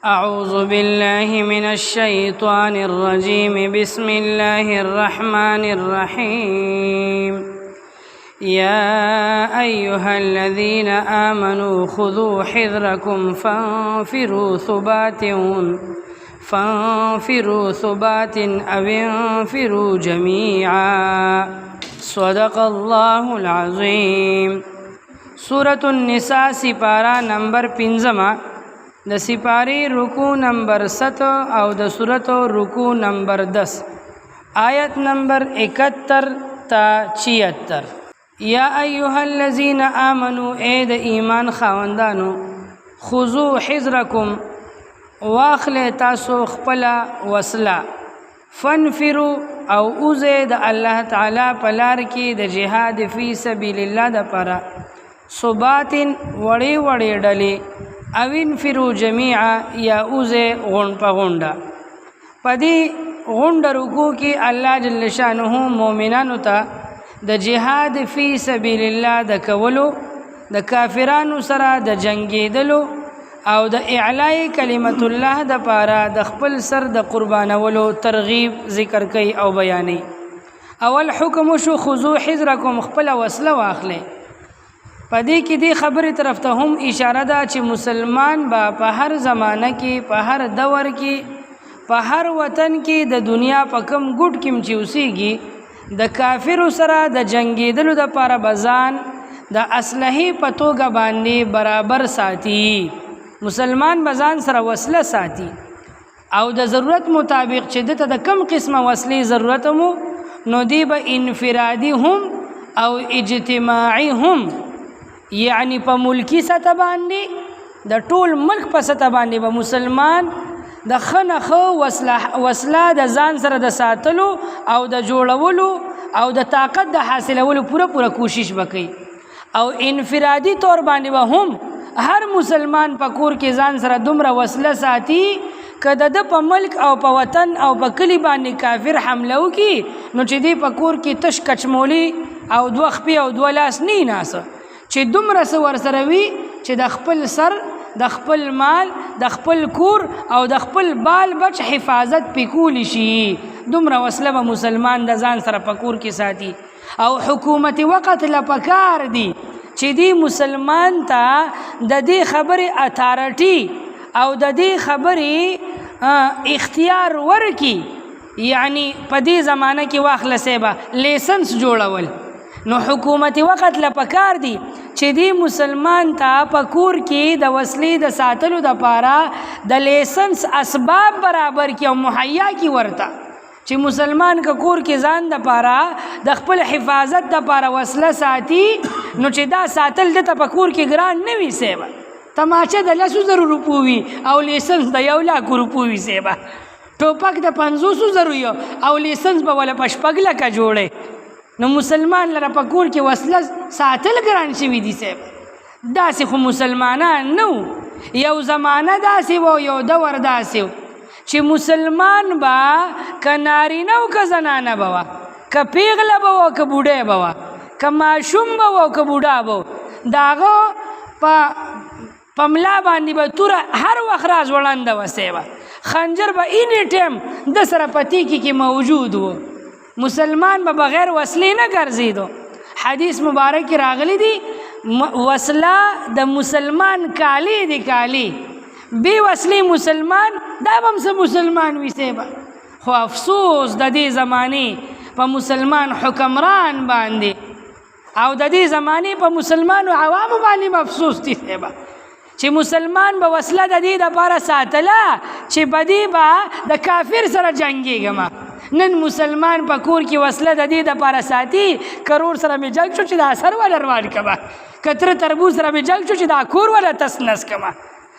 أعوذ بالله من الشيطان الرجيم بسم الله الرحمن الرحيم يا أيها الذين آمنوا خذوا حذركم فانفروا ثبات أو انفروا جميعا صدق الله العظيم. سورة النساء سپارہ نمبر 15 د سپاری رکو نمبر 7 او د سورت رکو نمبر 10 آیت نمبر 71 تا 76. یا ایها الذین آمنوا اے د ایمان خاوندانو خذو حذرکم واخل تاسو خپل وسلا فانفروا او اوزه د الله تعالی پلار کې د جهاد فی سبیل الله د پاره ثباتن وړي وړي ډلې او انفروا جميعا یا اوزه غون په غونډه پدې غونډه رکو کې الله جل شانه مؤمنانو ته د جهاد فی سبیل الله د کولو د کافرانو سره د جنگیدلو او د اعلاء کلمت الله د پاره د خپل سر د قربانولو ترغیب ذکر کوي او بیانې. اول حکم شو خذو حذرکم خپل وسله واخلئ. پدې کې دی خبره طرف ته هم اشاره ده چې مسلمان با په هر زمانه کې په هر دور کې په هر وطن کې د دنیا په کم ګډ کې چې اوسېږي د کافرو سره د جنگیدلو د پاره بزان د اسلحې په توګه باندې برابر ساتي. مسلمان بزان سره وسله ساتي او د ضرورت مطابق چې دته د کم قسمه وسلې ضرورت مو نو دی به انفرادي هم او اجتماعي هم، یعنی په ملکی سطح باندې د ټول ملک په سطح باندې به مسلمان د خنخو وسله د ځان سره د ساتلو او د جوړولو او د طاقت د حاصلولو پوره کوشش وکړي. او انفرادي طور باندې به هم هر مسلمان په کور کې ځان سره دومره وسله ساتي که د په ملک او په وطن او په کلی باندې کافر حمله وکړي نو چې دی په کور کې تش کچمولی او دوه خپې او دوه لاس نه ناسه چې دومره څه ورسره وي چې د خپل سر د خپل مال د خپل کور او د خپل بال بچ حفاظت پې کولی شي. دومره وسله به مسلمان د ځان سره په کور کې ساتي. او حکومت وقت لپکار دی چې دی مسلمان ته د دې خبرې اتارټي او د دې خبرې اختیار ورکي، یعنی په دې زمانه کې واخله سیبه لیسنس جوړول. نو حکومت وقت لپکار دی چې دی مسلمان ته په کور کې د وسلې د ساتلو د پاره د لیسنس اسباب برابر کی او مهیا کی ورته چې مسلمان که کور کې ځان د پاره د خپل حفاظت د پاره وسله ساتي نو چې دا ساتل د په کور کې ګران نه وي سیبه تماچه د 100,000 روپو وي او لیسنس د 1,00,000 روپو وي سیبه ټوپک د 500,000 او لیسنس به ولا په 6,00,000 جوړي. نو مسلمان لره په کور کې وسله ساتل ګران شوي دي سیب. داسې خو مسلمانان نو یو زمانه داسې و یو دور داسې و چې مسلمان با که نارینه و که زنانه به وه که پیغله به وه که بوډی به وه که ماشوم به وه که بوډا به وه د هغه په ملا باندې به توره هر وخت را ځوړنده وه سیبه خنجر به اینی ټیم د سره په تیکي کې موجود و. مسلمان به بغیر وسلې نه ګرځېدو. حدیث مبارک راغلی دی وسله د مسلمان کالی دی کالی بی وسلې مسلمان دا به هم څه مسلمان وي سیبه. خو افسوس د دې زمانې په مسلمان حکمران باندې او د دې زمانې په مسلمانو عوامو باندې افسوس دی سیبه چې مسلمان به وسله د دې دپاره ساتله چې په دې به د کافر سره جنګېږم. نن مسلمان په کور کې وسله د دې دپاره ساتي کرور سره مې جنګ شو چې دا سر ولا روان کمه که تره تربوز سره مې جنګ شو چې دا کور ولا تس نس کمه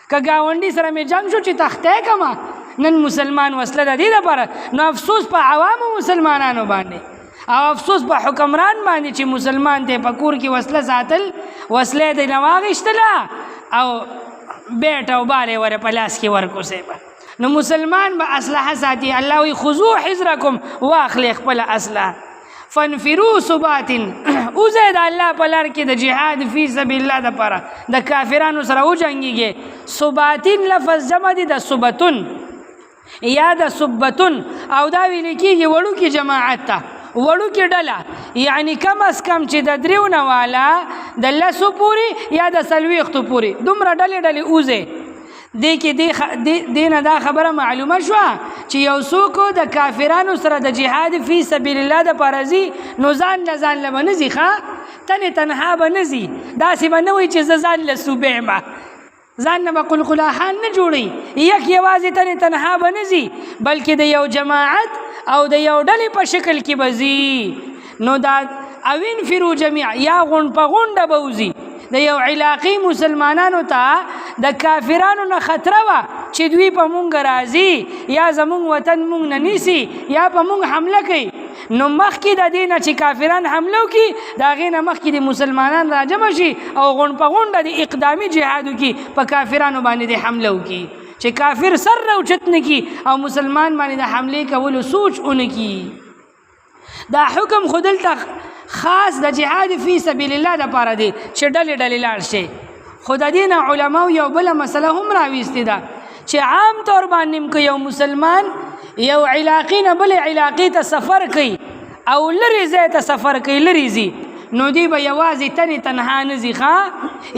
که ګاونډي سره مې جنګ شو چې تختی کمه. نن مسلمان وسله د دې دپاره. نو افسوس په عوامو مسلمانانو باندې او افسوس په حکمران باندې چې مسلمان ته په کور کې وسله ساتل وسله دې نه واغېشتله او بیټ او بالې ورې په لاس کې ورکو سیبه. نو مسلمان به اسلحه ساتي. الله وی خذو حذرکم واخلې خپل اسلحه فانفروا ثبات اوزه د الله په لار کې د جهاد فی سبیل الله د پاره د کافرانو سره وجنګيږي. ثباتین لفظ جمع دي د ثبتن یا د ثبتن او دا ویل کېږي وړو کې جماعت ته وړو کې ډله یعنی کم از کم چې د دریو نه والا د لسو پورې یا د څلوېښتو پورې دومره ډلې ډلې اوزه. دې کې دې نه دا خبره معلومه شوه چې یو څوک د کافرانو سره د جهاد فی سبیل الله د پاره ځي نو ځان له ځان له به نه ځي ښه تنها به نه ځي داسې به نه وایي چې زه ځان له صوبې یم ځان نه به قلقلاحان نه جوړوي یک یوازې تنها به نه ځي بلکې د یو جماعت او د یو ډلې په شکل کې به ځي. نو دا او انفروا جمیعا یا غونډ په غونډه به وځي. د یو علاقې مسلمانانو ته د کافرانو نه خطره وه چې دوی په مونږ راځي یا زمونږ وطن مونږ نه نیسي یا په مونږ حمله کوي. نو مخکې د دې نه چې کافران حمله وکړي د هغې نه مخکې د مسلمانان راجمع شي او غونډ په غونډه د اقدامي جهاد وکړي په کافرانو باندې د حمله وکړي چې کافر سر راوچت نه کړي او مسلمان باندې د حملې کولو سوچ ونه کړي. دا حکم خو دلته خاص د جهاد فی سبیل الله دپاره دی چې ډلې ډلې لاړ شي. خو د دې نه علماو یو بله مسله هم راویستې ده چې عام طور باندې که یو مسلمان یو علاقې نه بلې علاقې ته سفر کوي او لرې ځای ته سفر کوي لرې ځي نو دی به یوازې تنها نه ځي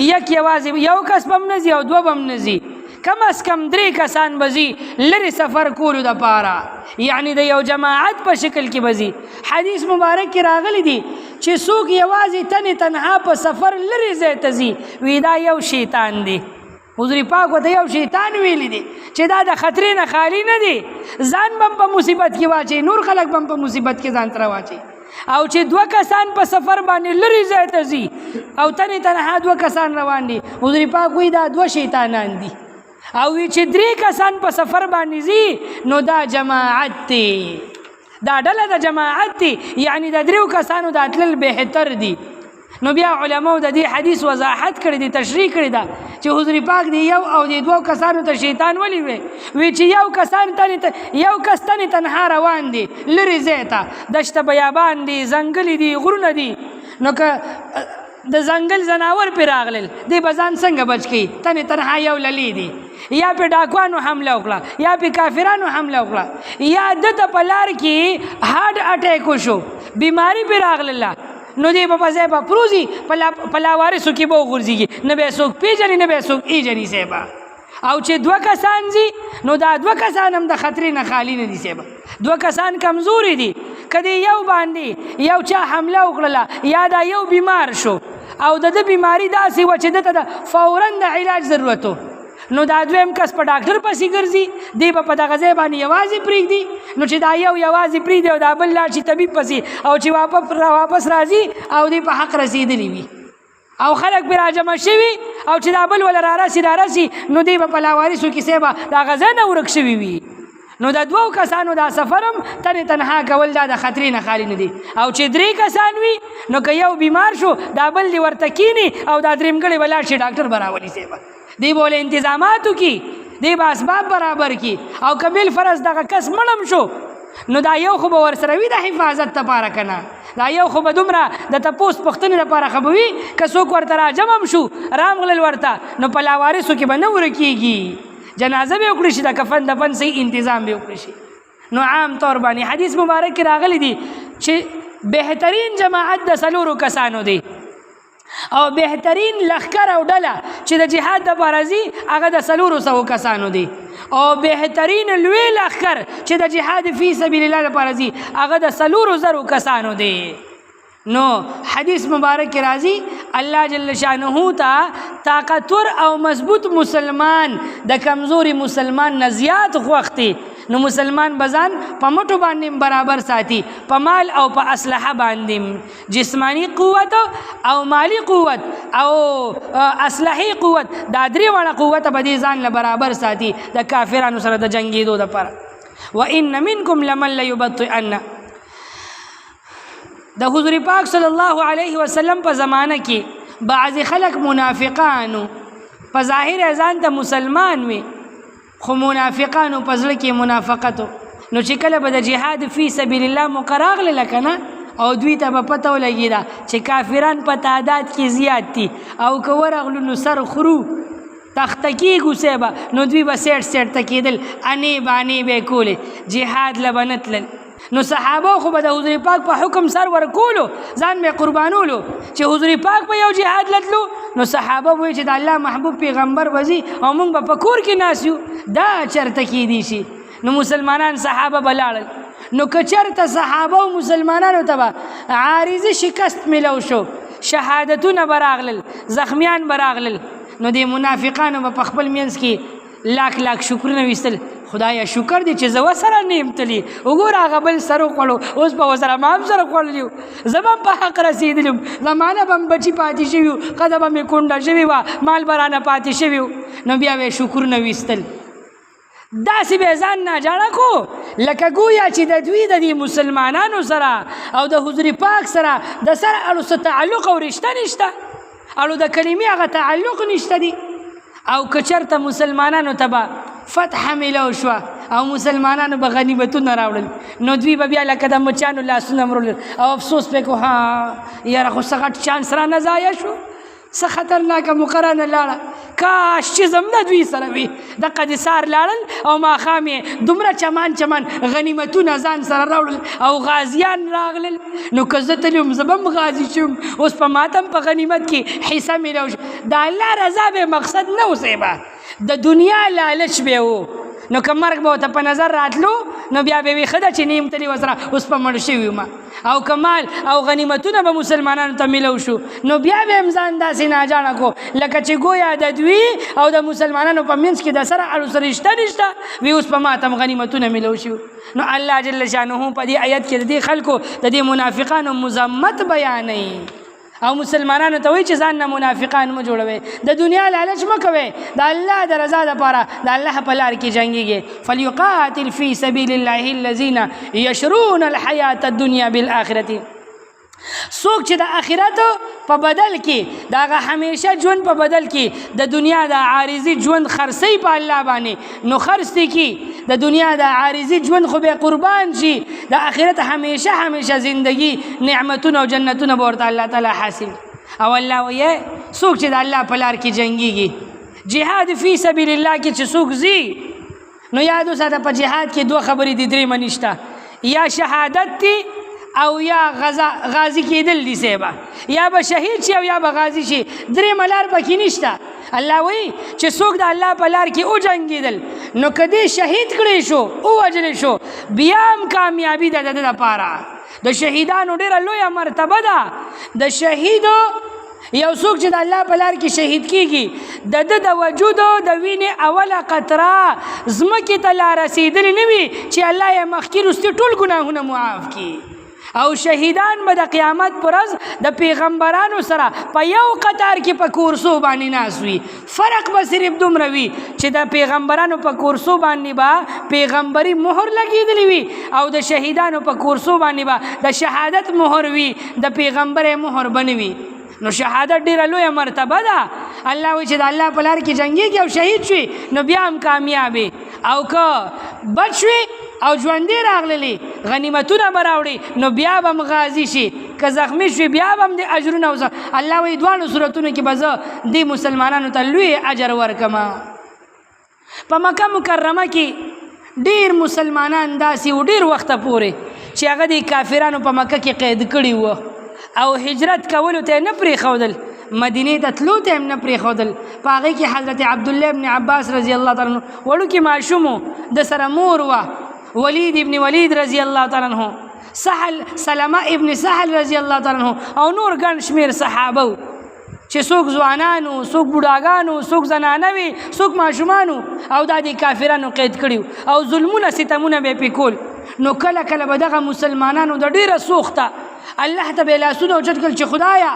یک یوازې یو کس به هم نه ځي او دوه به هم نه ځي کم از کم 3 کسان به ځي لرې سفر کولو دپاره یعنی د یو جماعت په شکل کې به ځي. حدیث مبارک کې راغلی دی چې څوک یوازې تنها په سفر لرې ځای ته ځي وی دا یو شیطان دی. حضور پاک ورته یو شیطان ویلی دی چې دا د خطرې نه خالی نه دی ځان به هم په مصیبت کې واچوي نور خلک به هم په مصیبت کې ځان ته راواچوي. او چې 2 کسان په سفر باندې لرې ځای ته ځي او تنها 2 کسان روان دي حضور پاک وی دا 2 شیطانان دي. او وی چې 3 کسان په سفر باندې ځي نو دا جماعت دی دا ډله د جماعت دی یعنی د 3 کسانو د تلل بهتر دی. نو بیا علماو د دې حدیث وضاحت کړی دی تشریح کړی ده چې حضور پاک دی یو او د 2 کسانو ته شیطان ولی وی چې یو کس تنها روان دی لرې ځای ته دشته بیابان دی ځنګل دی غرونه دی نو که د ځنګل ځناور پې راغلل دی به ځان څنګه بچ کوي تنها یو للی دی یا پې ډاکوانو حمله وکړه یا پې کافرانو حمله وکړه یا ده ته په لار کې هارډ اټیک وشو بیماري پې راغلله نو دی په ځای به پروزي په لاوارثو کې به وغورځېږي نه به یې څوک پېژني نه به یې څوک ایجني صاحبه. او چې 2 کسان ځي نو دا 2 کسان هم د خطرې نه خالي نه دي صاحبه 2 کسان کمزوري دي که د یو باندې یو چا حمله وکړله یا دا یو بیمار شو او د ده بیماري داسې وه چې ده ته د فورا د علاج ضرورت و نو دا 2م کس په ډاکټر پسې ګرځي دی به په دغه ځای باندې یوازې پرېږدي نو چې دا یو یوازې پرېږدي او دا بل لاړ شي طبیب پسې او چې واپس راځي او دی په حق رسېدلی وي او خلک پرې راجمع شوي او چې دا بل وله رارسي نو دی به په لاوارثو کیسې به د هغه ځای نه ورک شوي وي. نو د 2 کسانو دا سفر هم تنها کول دا د خطرې نه خالي نه دي. او چې 3 کسان وي نو که یو بیمار شو دا بل دی ورته کینی او دا 3 ګړی به لاړ شي ډاکټر به راولي صاحبه دی به له انتظاماتو کی دی به اسباب برابر کی او که بالفرض دغه کس مړم شو نو دا یو خو به ورسره وي د حفاظت دپاره که نه دا یو خو به دومره د تپوس پوښتنې دپاره ښه به وي که څوک ورته راجمع هم شو رامغلل ورته نو په لاوارثو کې به نه ورکېږي جنازه به وکړي شي د کفن دفن صحیح انتظام به وکړي شي. نو عام طور باندې حدیث مبارک کې راغلی دی چې بهترین جماعت د 4 کسانو دی او بهترین لښکر او ډله چې د جهاد دپاره ځي هغه د 400 کسانو دی او بهترین لوی لښکر چې د جهاد فی سبیل الله دپاره ځي هغه د 400 کسانو دی. نو حدیث مبارک کې راځي الله جل شانه ته طاقتور او مضبوط مسلمان د کمزوري مسلمان نه زیات خوښ دی نو مسلمان بزان په مټو باندې برابر ساتي په مال او په اسلحه باندې جسمانی قوت او مالی قوت او اسلحي قوت دا 3 وړه قوت به دې ځان له برابر ساتي د کافرانو سره د جنګېدو دپاره. وان منکم لمن لیبطئن د حضور پاک صلی الله علیه وسلم په زمانه کې بعض خلک منافقانو په ظاهر ځان ته مسلمان وي خو منافقانو په زړه کې منافقتو نو چې کله به د جهاد فی سبیل الله مقراغله کنه او دوی ته به پته ولګي دا چې کافران په تعداد کې زیات دي او که ورغلو نو سر خورو تخته کېږو صیبه نو دوی به سیټ ته کېدل انې بانې به یې کولې جهاد له به نه تلل. نو صحابه خو به د حضور پاک په حکم سر ورکولو ځان به قربانولو چې حضور پاک به یو جهاد لتلو نو صحابه وایي چې د الله محبوب پیغمبر وځي او موږ به په کور کې ناست یو دا چرته کېدی شي. نو مسلمانان صحابه به لاړل. نو که چرته صحابه او مسلمانانو ته به عارضي شکست ملو شو شهادتونه به راغلل زخمیان به راغلل نو د منافقانو به په خپل منځ کې لاک شکرونه ویستل خدایا شکر دی چې زه وسره نه یم تللی وګوره هغه بل سر وخوړو اوس به ورسره ما هم سره خوړلی و زه به هم په حق رسېدلی وم زمانه به هم بچي پاتې شوي وو ښځه به مې کونډه شوې وه مال به رانه پاتې شوي وو نو بیا به یې شکرونه ویستل. داسې به ځان ناجاړه کو لکه ګویا چې د دوی د دې مسلمانانو سره او د حضور پاک سره د سر اړو څه تعلق او رشته نشته اړو د کلمې هغه تعلق نشته دی. او که چېرته مسلمانانو ته به فتح ملو شوه او مسلمانانو به غنیمتونه راوړل نو دوی به بیا لکه د مچانو لاسونه مرولل او افسوس پې کو ها یاره خو څه غټ چانس رانه ضایع شو څه خطرناکه مقرانه لاړه کاش چې زم د دوی سره وي دقه د سار لاړل او ماښام یې دومره چمان غنیمتونه ځان سره راوړل او غازیان راغلل نو که زه تللی وم زه به هم غازي شوم اوس په ماته هم په غنیمت کې حصه میلو شو د الله رضا به مقصد نه و صیبه د دنیا لالچ به و نو که مرګ به ورته په نظر راتلو نو بیا به وي ښه ده چې نه یم تللی ورسره اوس په مړ شوي وم او که مال او غنیمتونه به مسلمانانو ته میلو شو نو بیا به هم ځان داسې ناجاڼه کو لکه چې گویا د دوی او د مسلمانانو په منځ کې د سره اړو سره رشته نشته وي اوس په ماته هم غنیمتونه میلو شو. نو الله جل شانه په دې آیت کې د دې خلکو د دې منافقانو مذمت بیانوي او مسلمانانو ته وایي چې ځان نه منافقان مه جوړوئ د دنیا لالچ مه کوئ د الله د رضا دپاره د الله په لار کې جنګېږئ. فلیقاتل فی سبیل الله الذین یشرون الحیاة الدنیا بالآخرة څوک چې د آخرت په بدل کې د هغه همیشه ژوند په بدل کې د دنیا د عارضي ژوند خرڅوي په الله باندې نو خرڅ دې کړي د دنیا د عارضي ژوند خو به قربان شي د آخرت همیشه زندگی نعمتونه او جنتونه به ورته الله تعالی حاصل. او الله وایي څوک چې د الله په لار کې جنګېږي جهاد فی سبیل الله کې چې څوک ځي نو یاد وساته په جهاد کې دوه خبرې دي درېیمه نشته یا شهادت دی او یا غازی کېدل دي صیبه یا به شهید شي او یا به غازی شي درېیمه لار پکې نشته. الله وایي چې څوک د الله په لار کې وجنګېدل نو که دې شهید کړی شو ووژلی شو بیا هم کامیابي ده د ده دپاره. د شهیدانو ډېره لویه مرتبه ده د شهیدو یو څوک چې د الله په لار کې شهید کېږي د ده د وجودو د وینې اوله قطره ځمکې ته لا رسېدلې نه وي چې الله یې مخکې وروستي ټول ګناهونه معاف کړي او شهیدان به د قیامت پر ورځ د پیغمبرانو سره په یو قطار کې په کورسو باندې ناست وي. فرق به صرف دومره وي چې د پیغمبرانو په کورسو باندې به پیغمبري مهر لګېدلی وي او د شهیدانو په کورسو باندې به د شهادت مهر وي د پیغمبر مهر به نه وي. نو شهادت ډېره لویه مرتبه ده. الله وایي چې د الله په لار کې جنګېږي او شهید شوي نو بیا هم کامیابې او که بچ شوي او ژوندې راغللی غنیمتونه به راوړي نو بیا به هم غازي شي که زخمي شوي بیا به هم د اجرونه الله وایي دواړو صورتونو کې به زه دې مسلمانانو ته لوی اجر ورکمه. په مکه مکرمه کې ډېر مسلمانان داسې و ډېر وخته پورې چې هغه د کافرانو په مکه کې قید کړي وه او هجرت کولو ته یې نه پرېښودل مدینې ته تلو ته هم نه پرېښودل. په هغې کې حضرت عبدالله ابن عباس رضی الله تعالی عنه وړوکې ماشوم و د سره مور وه ولید ابن ولید رضی الله تعالی عنه سلمه ابن سهل رضی الله تعالی عنه او نور ګڼ شمېر صحابه و چې څوک ځوانان و څوک بوډاګان و څوک زنانه وي څوک ماشومان و او دا د کافرانو قید کړي او ظلمونه ستمونه به یې پې کول. نو کله کله به دغه مسلمانانو د ډېره سوخته الله ته به یې لاسونه اوچت کړل چې خدایه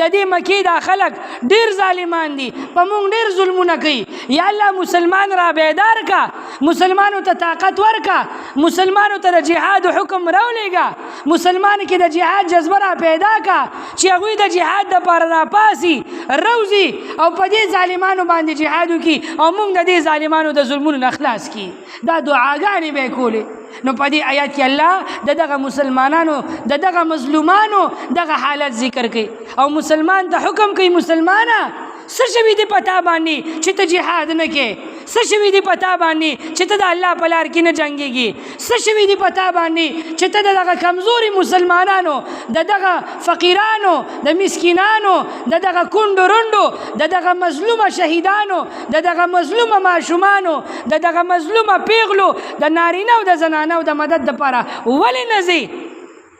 د دې مکې دا خلک ډېر ظالمان دي په موږ ډېر ظلمونه کوي یا الله مسلمان را بیدار کا مسلمانو ته طاقت ورکا مسلمانو ته د جهاد حکم راولېږه مسلمان کې د جهاد جذبه را پیدا کا چې هغوی د جهاد دپاره راپاسي روزي او په دې ظالمانو باندې جهاد وکړي او موږ د دې ظالمانو د ظلمونو نه خلاص کړي. دا دعاګانې به یې کولې نو په دې آیات کې الله دغه مسلمانانو دغه مظلومانو دغه حالت ذکر کوي او مسلمان ته حکم کوي مسلمانه څه شوي دي پتا باندې چې ته جهاد نه کې څه شوي دي پتا باندې چې ته د الله په لار کې نه جنګېږي څه شوي دي پتا باندې چې ته د دغه کمزوري مسلمانانو د دغه فقیرانو د مسکینانو د دغه کونډو رونډو د دغه مظلومه شهیدانو د دغه مظلومه ماشومانو د دغه مظلومه پیغلو د نارینه او د زنانو د مدد دپاره ولې نه ځې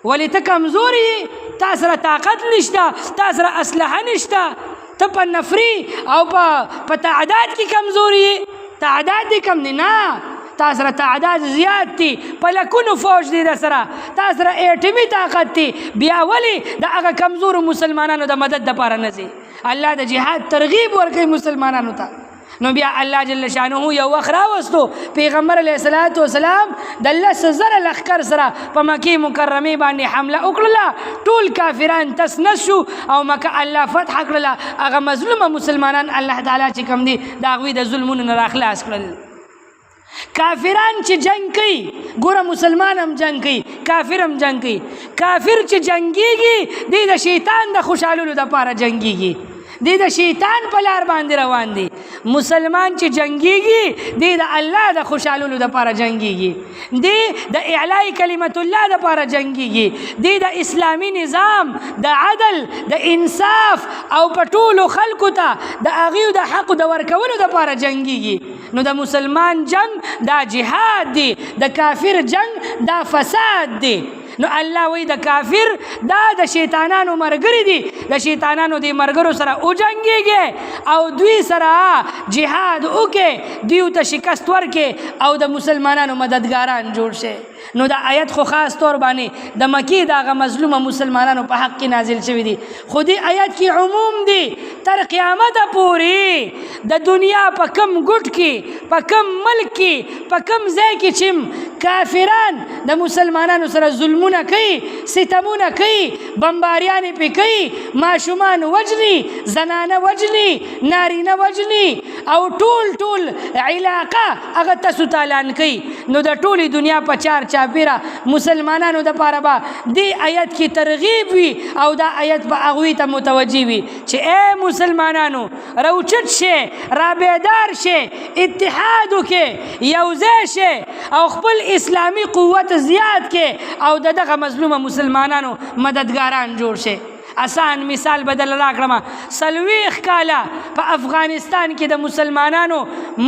ولې ته کمزوري تا سره طاقت نشته تا سره اسلحه نشته ته په نفري او په تعداد کې کمزوري تعداد دې کم دی نه تا سره تعداد زیات دي په لکونو فوج دی در سره تا سره ایټمي طاقت دی بیا ولې د هغه کمزورو مسلمانانو د مدد دپاره نه ځي الله د جهاد ترغیب ورکوي مسلمانانو ته نو بیا الله جل شانه یو وخت راوستو پیغمبر علیه الصلاۃ والسلام د 10,000 لښکر سره په مکې مکرمې باندې حمله وکړله ټول کافران تس نس شو او مکه الله فتح کړله هغه مظلومه مسلمانان الله تعالی چې کوم دي د هغوی د ظلمونو نه راخلاص کړل کافران چې جنگ کوي ګوره مسلمان هم جنگ کوي کافر هم جنگ کوي کافر چې جنگیږي دی د شیطان د خوشحالولو دپاره جنگیږي دی د شیطان په لار باندې روان دی مسلمان چې جنگیږي دی د الله د خوشحالولو دپاره جنگیږي دی د اعلاء کلمت الله دپاره جنگیږي دی د اسلامی نظام د عدل د انصاف او په ټولو خلکو ته د هغوی د حق د ورکولو دپاره جنگیږي نو د مسلمان جنگ دا جهاد دی د کافر جنگ دا فساد دی نو الله وی د کافر دا د شیطانانو مرګري دي د شیطانانو دی مرګرو سره او جنگيږي او دوی سره جهاد وکي دیو ته شکست ورکي او د مسلمانانو مددګاران جوړ شي نو دا آیت خو خاص طور باندې د مکی دغه مظلومه مسلمانانو په حق کې نازل شوی دي خو دې آیت کې عموم دي تر قیامت پورې د دنیا په کم ګټ کې په کم ملک کې په کم ځای کې چې کافران د مسلمانانو سره ظلمونه کوي ستمونه کوي بمباریانې پې کوي ماشومان وجني زنانه وجني نارینه وجني او ټول علاقه هغه تاسو تالان کوي نو د ټولې دنیا په چار چاپیره مسلمانانو دپاره به دې آیت کې ترغیب وي او دا آیت به هغوی ته متوجه وي چې ای مسلمانانو راوچت شئ رابیدار شئ اتحاد وکړئ یو ځای شئ او خپل اسلامی قوت زیات کې او دغه مظلومه مسلمانانو مددګاران جوړ شي آسان مثال بدل راکړم 40 کاله په افغانستان کې د مسلمانانو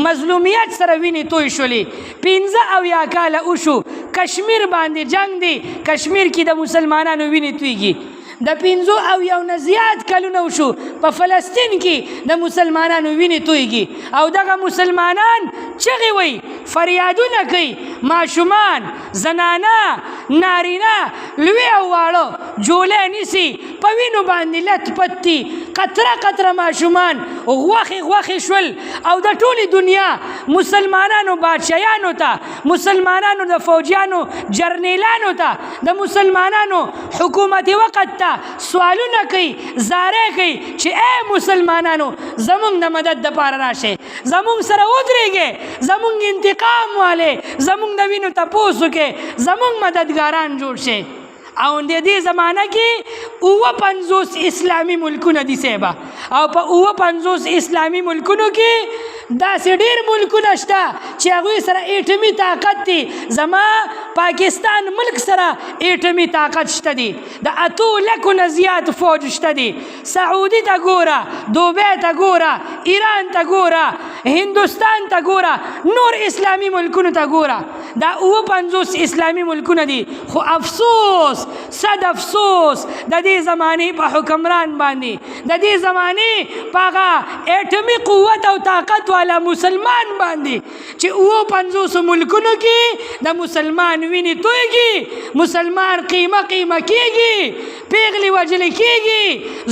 مظلومیت سره وینې توی شولې 15 کاله وشو کشمیر باندې جنگ دی کشمیر کې د مسلمانانو وینې تویږي د 15 نه زیات کلونه وشو په فلسطین کې د مسلمانانو وینې تویږي او دغه مسلمانان چغې وی فریادونه کوي ماشومان زنانه نارینه لوی او واړه جولې نیسي په وینو باندې لت پتي قطره ماشومان غوښې شول او د ټولې دنیا مسلمانانو بادشاهانو ته مسلمانانو د فوجیانو جرنیلانو ته د مسلمانانو حکومت وقت ته سوالونه کوي زارې کوي چې اے مسلمانانو زمونږ د مدد دپاره راشئ زمونږ سره ودرېږئ زمونږ انتقام والے زمونږ د وینو تپوس وکړئ زمونږ مددګاران جوړ شئ او د دې زمانه کې 50 اسلامي ملکونه دي سیبا او په 50 اسلامي ملکونو کې داسې ډېر ملکونه شته چې هغوی سره ایټمي طاقت دي زما پاکستان ملک سره ایټمي طاقت شته دي د 8 لکو نه زیات فوج شته دي سعودي ته ګوره دوبۍ ته ګوره ایران ته ګوره هندوستان ته ګوره نور اسلامي ملکونو ته ګوره دا 50 اسلامي ملکونه دي خو افسوس صد افسوس د دې زمانې په حکمران باندې د دې زمانې په هغه ایټمي قوت او طاقت والا مسلمان باندې چې 50 ملکونو کې د مسلمان وینې تویږي مسلمان قیمه کېږي پیغلې وجلې کېږي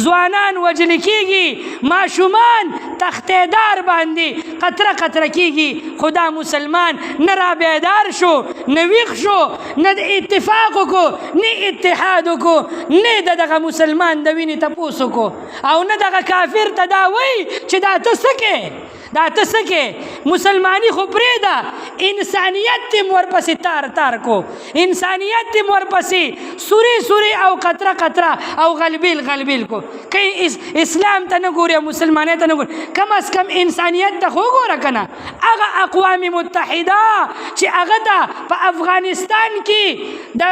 ځوانان وجلې کېږي ماشومان تختیدار باندې قطره کېږي خو دا مسلمان نه رابیدار شو نه ویښ شو نه د اتفاق وکړو نه اتحاد وکړو نه دغه مسلمان د وینې تپوس وکړو او نه دغه کافر ته دا وایي چې دا ته څه کې دا ته څه کې مسلمانی خو پرېږده انسانیت دې ورپسې تار تار کو انسانیت دې ورپسې سوري سوري او قطره قطره او غلبیل غلبیل کو کئی اسلام ته نه ګوري مسلمانۍ ته نه ګوري کم از کم انسانیت ته خو ګوره که نه هغه اقوام متحده چې هغه ته په افغانستان کې د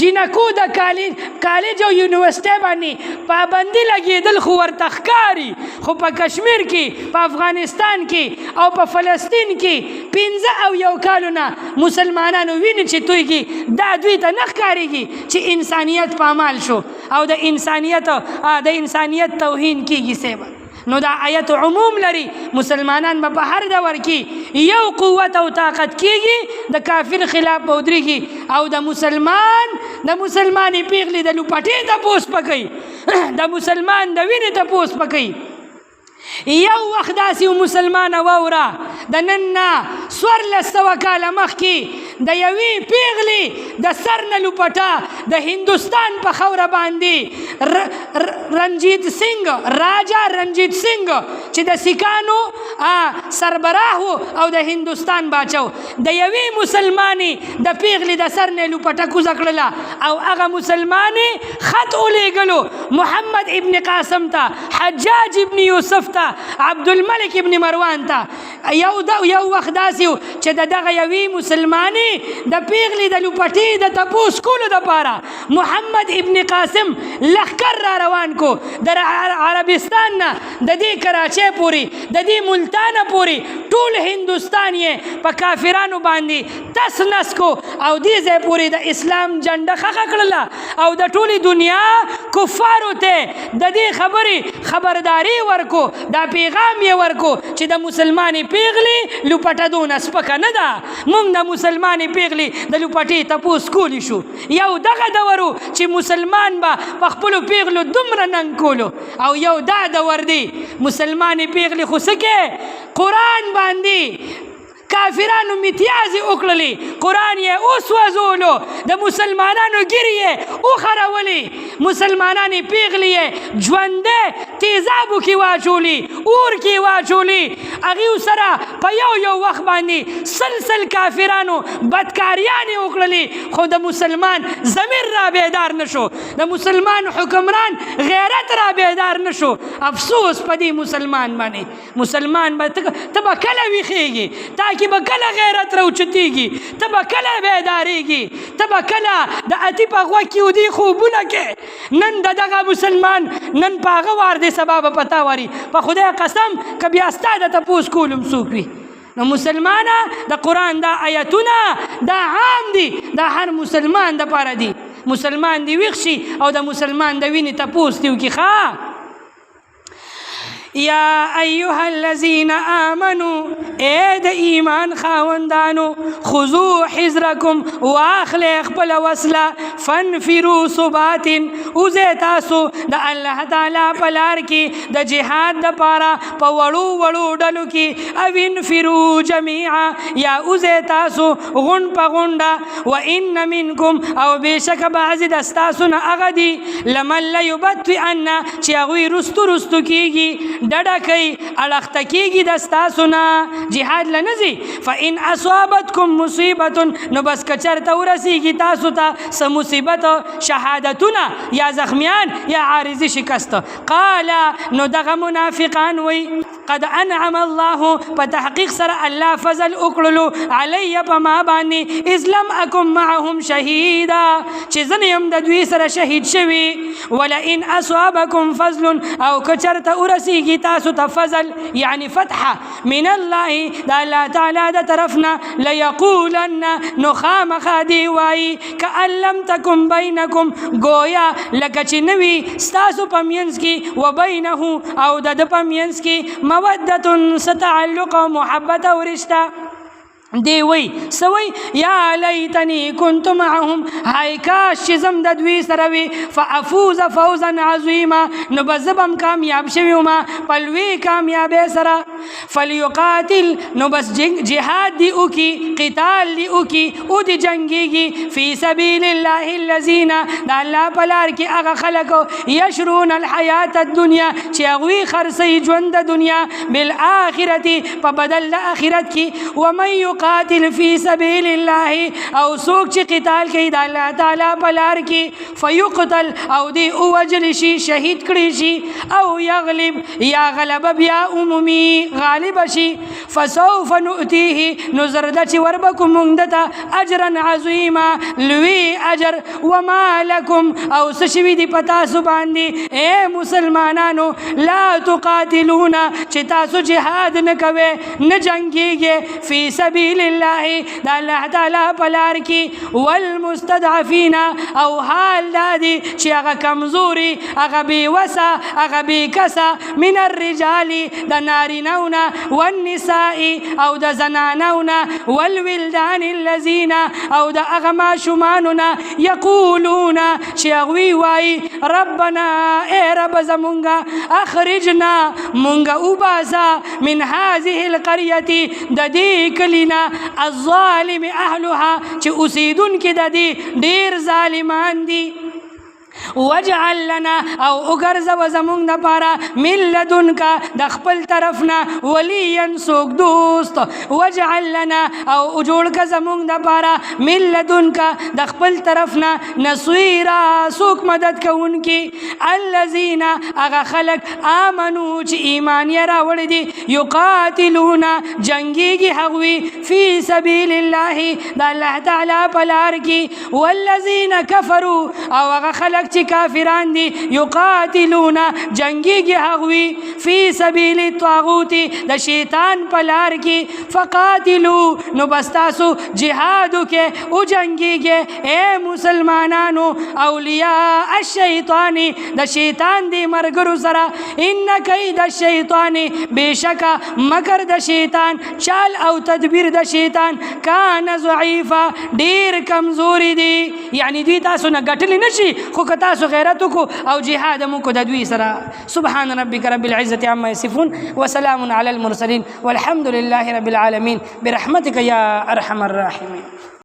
جینکو د کالج او یونیورسټۍ باندې پابندي لګېدل خو ورته ښکاري خو په کشمیر کې په افغانستان کې او په فلسطین کې 15 کالونه مسلمانانو ویني چې تویږي دا دوی ته نه ښکارېږي چې انسانیت پامال شو او د انسانیت توهین کېږي سیبه نو دا آیت عموم لري مسلمانان به په هر دور کې یو قوت او طاقت کېږي د کافر خلاف به ودرېږي او د مسلمانې پیغلې د لوپټې تپوس به کوي د مسلمان د وینې تپوس به کوي یو وخت داسې مسلمانه واوره د نن نه 1400 کاله مخکې د یوې پیغلې د سر نه لوپټه د هندوستان په خاوره باندې راجا رنجیت سنگ چې د سیکانو سربراه او د هندوستان باچو د یوې مسلمانې د پیغلې د سر نه لوپټه کوزه کړله او هغه مسلمانې خط ولېږلو محمد ابن قاسم ته حجاج ابن یوسف ته عبدالملک ابن مروان ته یو وخت داسې و چې د دغه یوې مسلمانې د پیغلې د لوپټې د تپوس کولو دپاره محمد ابن قاسم لښکر را روان کو د عربستان نه د دې کراچۍ پورې د دې ملتانه پورې ټول هندوستان یې په کافرانو باندې تس نس کو او دې ځای پورې د اسلام جنډه خښه کړله او د ټولې دنیا کفارو ته د دې خبرې خبرداری ورکو دا پیغام یې ورکو چې د مسلمانې پیغلې لوپټه دونه سپکه نه ده موږ د مسلمانې پیغلې د لوپټې تپوس کولی شو یو دغه دور و چې مسلمان به په خپلو پیغلو دومره ننګ کولو او یو دا دور دی مسلمانې پیغلې خو څه کې قرآن باندې کافرانو میتیازې وکړلې قرآن یې وسوځولو د مسلمانانو ګیرې یې وخرولې مسلمانانې پیغلې یې ژوندۍ تیزابو کې واچولي اور کې واچولي هغې سره په یو وخت باندې سلسل کافرانو بدکاریانې وکړلې خو د مسلمان ضمیر را بیدار نشو د مسلمان حکمران غیرت را بیدار نشو افسوس په دې مسلمان باندې مسلمان به ته به کله ویښېږي تاکې به کله غیرت راوچتېږي ته به کله بیدارېږي ته به کله د اتي په غوږ کې ودي خوبونه کې نن د دغه مسلمان نن په هغه وار دی سبا به پتا واري په خدای قسم که بیا ستا د تپوس کولم څوک وي نو مسلمانه د قرآن دا آیتونه دا عام دي دا هر مسلمان دپاره دي مسلمان دی ویښ شي او د مسلمان د وینې تپوس دي وکړي ښه یا ایها الذین آمنوا اے د ایمان خاوندانو خذوا حذرکم واخلئ خپله وسله فانفروا ثبات وځئ تاسو د الله تعالی په لار کې د جهاد دپاره په وړو ډلو کې او انفروا جمیعا یا وځئ تاسو غونډ په غونډه وان منکم او بېشکه بعضې د ستاسو نه هغه دي لمن لیبطئن چې هغوی رستو کېږي ډډه کوي اړخته کېږي د ستاسو نه جهاد له نه ځي فان اصابتکم مصیبة نو بس که چېرته ورسېږي تاسو ته څه مصیبت شهادتونه یا زخمیان یا عارضي شکست قال نو دغه منافقان وی قد انعم الله په تحقیق سره الله فضل وکړلو علی په ما باندې اذ لم اکن معهم شهیدا چې زه نه یم د دوی سره شهید شوي ولئن اصابکم فضل او که چېرته ورسېږي تاسو ته فضل یعنی فتحه من الله د الله تعالی د طرفنا لیقولن نو خامخا دی وایي کأن لم تکن بینکم گویا لکه چې نه وي ستاسو په منځ کې و بینه او د ده په منځ کې مودة څه تعلق او محبت او رشته دی وی سوی یا لیتنی کنت معهم های کاش چې زم د دوی سره وي فافوز فوزا عظیما نو بزبم کامیاب شوی وما پلوی کامیابی سره فلیقاتل نو بس جهاد دی اوکی قتال دی اوکی او دی جنگیگی فی سبیل اللہ الذین دا اللہ پلار کی اغا خلقو یشرون الحیات الدنیا چی اغوی خرسی جوند دنیا بالآخرتی پا بدل آخرت کی ومن قاتل فی سبیل اللہ او سوک چی قتال کی دا اللہ تعالی پلار کی فیقتل او دی اوجل شی شہید کری شی او یغلب یا غلب بیا عمومی غالب شی فسوف نؤتیه نزرد چی وربکو مندتا اجرا عظیما لوی اجر وما لکم او سشوی دی پتاسو باندی اے مسلمانانو لا تقاتلونا چی تاسو جہاد نکوے نجنگی گے فی سبیل اللہ دا اللہ تعالی پلار کی والمستضعفین او حال دادی چی اغا کمزوری اغا بی وسا اغا بی کسا من الرجالی دا نارینونا والنسائی او دا زنانونا والولدان اللذین او دا اغما شمانونا یقولونا چی اغوی وائی ربنا اے رب زمونگا اخرجنا مونگا اوباسا من هذه القریتی دا دی کلینا الظالم اهلها چی اسیدن کی دا دی دیر ظالمان دی وجعل لنا او اگرز و زمون دا پارا من لدن کا دخپل طرفنا ولیا سوک دوست وجعل لنا او اجوڑ کا زمون دا پارا من لدن کا دخپل طرفنا نصویرا سوک مدد کا ان کی الذین اغا خلق آمنو چی ایمان یرا وردی یقاتلونا جنگی گی حغوی فی سبیل اللہ دا اللہ تعالی پلار کی والذین کفرو او اغا خلق چی کافران دی یقاتلونا جنگی گی حغوی فی سبیل الطاغوتی دا شیطان پلار کی فقاتلو نو بستاسو جہادو کے او جنگی گے اے مسلمانانو اولیاء الشیطانی دا شیطان دی مرگرو سرا ان کید الشیطانی بے شکا مکر دا شیطان چال او تدبیر دا شیطان کان ضعیفا دیر کمزوری دی یعنی دوی تاسو نگٹلی نشی خو تاسو غیرتو کو او جهاد مو کو ددوی سرا سبحان ربك رب العزة عما يصفون وسلام على المرسلين والحمد لله رب العالمين برحمتك يا ارحم الراحمين.